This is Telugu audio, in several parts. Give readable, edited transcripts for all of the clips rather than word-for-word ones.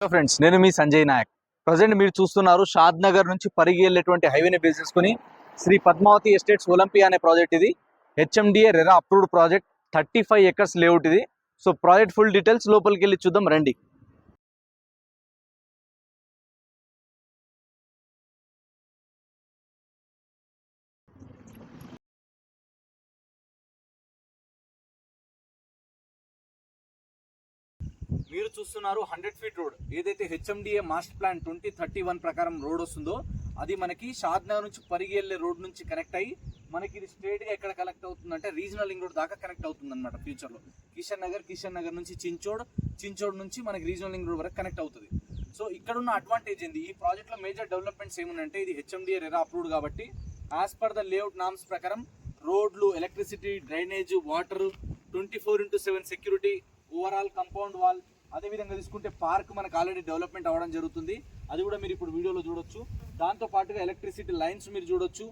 హలో ఫ్రెండ్స్, నేను మీ సంజయ్ నాయక్. ప్రజెంట్ మీరు చూస్తున్నారు షాద్ నగర్ నుంచి పరిగి వెళ్ళేటువంటి హైవేని బేస్ చేసుకుని శ్రీ పద్మావతి ఎస్టేట్స్ ఒలింపియా అనే ప్రాజెక్ట్. ఇది HMDA RERA approved project, 35 acres layout ఇది. సో ప్రాజెక్ట్ ఫుల్ డీటెయిల్స్ లోపలికి వెళ్ళి చూద్దాం రండి. మీరు చూస్తున్నారు 100 feet రోడ్. ఏదైతే హెచ్ఎండిఏ మాస్టర్ ప్లాన్ 2031 ప్రకారం రోడ్ వస్తుందో అది మనకి షాద్ నగర్ నుంచి పరిగి వెళ్ళే రోడ్ నుంచి కనెక్ట్ అయ్యి మనకి ఇది స్ట్రేట్ గా ఎక్కడ కనెక్ట్ అవుతుందంటే రీజనల్ లింక్ రోడ్ దాకా కనెక్ట్ అవుతుంది అనమాట. ఫ్యూచర్ లో కిషన్ నగర్ నుంచి చించోడ్ నుంచి మనకి రీజనల్ లింక్ రోడ్ వరకు కనెక్ట్ అవుతుంది. సో ఇక్కడ ఉన్న అడ్వాంటేజ్ ఏంది, ఈ ప్రాజెక్ట్ లో మేజర్ డెవలప్మెంట్స్ ఏముందంటే ఇది హెచ్ఎండిఏ రెరా అప్రూవ్డ్ కాబట్టి as per the layout norms ప్రకారం రోడ్లు, electricity, drainage, water, 24/7 security, overall compound wall, అదేవిధంగా తీసుకుంటే పార్క్ మనకు ఆల్రెడీ డెవలప్మెంట్ అవ్వడం జరుగుతుంది. అది కూడా మీరు ఇప్పుడు వీడియోలో చూడొచ్చు. దాంతో పాటుగా ఎలక్ట్రిసిటీ లైన్స్ మీరు చూడొచ్చు.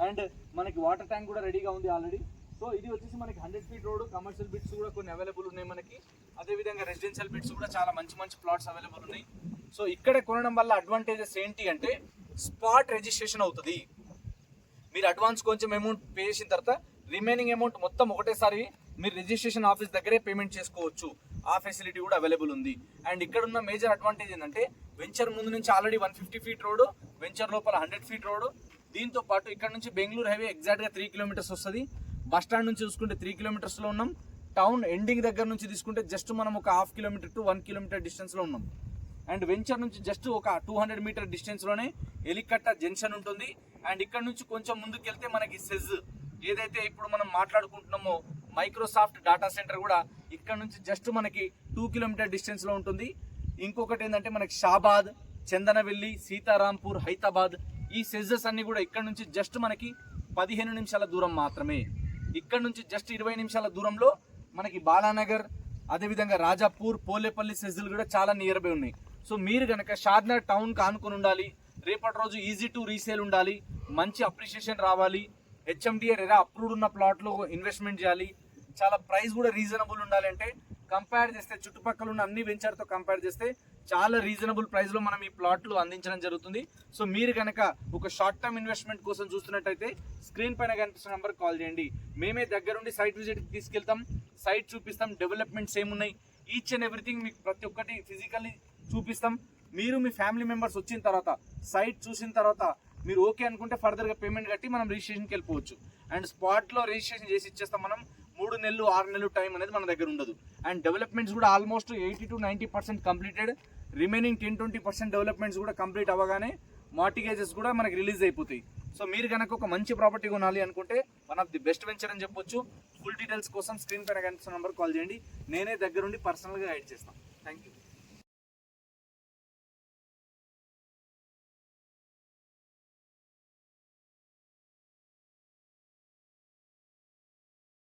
అండ్ మనకి వాటర్ ట్యాంక్ కూడా రెడీగా ఉంది ఆల్రెడీ. సో ఇది వచ్చేసి మనకి 100 feet రోడ్. కమర్షియల్ బిట్స్ కూడా కొన్ని అవైలబుల్ ఉన్నాయి మనకి. అదేవిధంగా రెసిడెన్షియల్ బిట్స్ కూడా చాలా మంచి ప్లాట్స్ అవైలబుల్ ఉన్నాయి. సో ఇక్కడ కొనడం వల్ల అడ్వాంటేజెస్ ఏంటి అంటే స్పాట్ రిజిస్ట్రేషన్ అవుతుంది. మీరు అడ్వాన్స్ కొంచెం అమౌంట్ పే చేసిన తర్వాత రిమైనింగ్ అమౌంట్ మొత్తం ఒకటేసారి మీరు రిజిస్ట్రేషన్ ఆఫీస్ దగ్గరే పేమెంట్ చేసుకోవచ్చు. ఆ ఫెసిలిటీ కూడా అవైలబుల్ ఉంది. అండ్ ఇక్కడ ఉన్న మేజర్ అడ్వాంటేజ్ ఏంటంటే వెంచర్ ముందు నుంచి ఆల్రెడీ 150 feet రోడ్, వెంచర్ లోపల 100 feet రోడ్. దీంతో పాటు ఇక్కడ నుంచి బెంగళూరు హైవే ఎగ్జాక్ట్గా 3 kilometers వస్తుంది. బస్ స్టాండ్ నుంచి చూసుకుంటే 3 kilometers లో ఉన్నాం. టౌన్ ఎండింగ్ దగ్గర నుంచి తీసుకుంటే జస్ట్ మనం ఒక 1/2 kilometer to 1 kilometer డిస్టెన్స్లో ఉన్నాం. అండ్ వెంచర్ నుంచి జస్ట్ ఒక 200 meter డిస్టెన్స్లోనే ఎలికట్ట జంక్షన్ ఉంటుంది. అండ్ ఇక్కడ నుంచి కొంచెం ముందుకు వెళ్తే మనకి సెజ్ ఏదైతే ఇప్పుడు మనం మాట్లాడుకుంటున్నామో మైక్రోసాఫ్ట్ డేటా సెంటర్ కూడా ఇక్కడ నుంచి జస్ట్ మనకి 2 kilometer డిస్టెన్స్లో ఉంటుంది. ఇంకొకటి ఏంటంటే మనకి షాబాద్, చందనవెల్లి, సీతారాంపూర్, హైదరాబాద్, ఈ సెజెస్ అన్ని కూడా ఇక్కడ నుంచి జస్ట్ మనకి 15 నిమిషాల దూరం మాత్రమే. ఇక్కడ నుంచి జస్ట్ 20 నిమిషాల దూరంలో మనకి బాలానగర్, అదేవిధంగా రాజాపూర్, పోలేపల్లి సెజులు కూడా చాలా నియర్ బై ఉన్నాయి. సో మీరు కనుక షాద్నగర్ టౌన్కి ఆనుకొని ఉండాలి, రేపటి రోజు ఈజీ టు రీసేల్ ఉండాలి, మంచి అప్రిషియేషన్ రావాలి, హెచ్ఎండిఏ రెరా అప్రూవ్డ్ ఉన్న ప్లాట్లో ఇన్వెస్ట్మెంట్ చేయాలి, చాలా ప్రైస్ కూడా రీజనబుల్ ఉండాలి అంటే కంపేర్ చేస్తే చుట్టుపక్కల ఉన్న అన్ని వెంచర్తో కంపేర్ చేస్తే చాలా రీజనబుల్ ప్రైస్లో మనం ఈ ప్లాట్లు అందించడం జరుగుతుంది. సో మీరు కనుక ఒక షార్ట్ టర్మ్ ఇన్వెస్ట్మెంట్ కోసం చూస్తున్నట్టయితే స్క్రీన్ పైన కనిపిస్తున్న నెంబర్కి కాల్ చేయండి. మేమే దగ్గరుండి సైట్ విజిట్కి తీసుకెళ్తాం, సైట్ చూపిస్తాం, డెవలప్మెంట్స్ ఏమున్నాయి, ఈచ్ అండ్ ఎవ్రీథింగ్ మీకు ప్రతి ఒక్కటి ఫిజికల్లీ చూపిస్తాం. మీరు మీ ఫ్యామిలీ మెంబర్స్ వచ్చిన తర్వాత సైట్ చూసిన తర్వాత మీరు ఓకే అనుకుంటే ఫర్దర్గా పేమెంట్ కట్టి మనం రిజిస్ట్రేషన్కి వెళ్ళిపోవచ్చు. అండ్ స్పాట్లో రిజిస్ట్రేషన్ చేసి ఇచ్చేస్తాం. మనం 3 నెలలు 6 నెలలు టైం అనేది మన దగ్గర ఉండదు. అండ్ డెవలప్మెంట్స్ కూడా almost 80 to 90% completed. Remaining 10-20% developments కూడా కంప్లీట్ అవ్వగానే మార్టిగేజెస్ కూడా మనకి రిలీజ్ అయిపోతాయి. సో మీరు కనుక ఒక మంచి ప్రాపర్టీ కొనాలి అనుకుంటే one of the best venture అని చెప్పొచ్చు. ఫుల్ డీటెయిల్స్ కోసం స్క్రీన్ పైన కనిపిస్తున్న నెంబర్ కాల్ చేయండి. నేనే దగ్గరుండి పర్సనల్గా గైడ్ చేస్తాను. Thank you.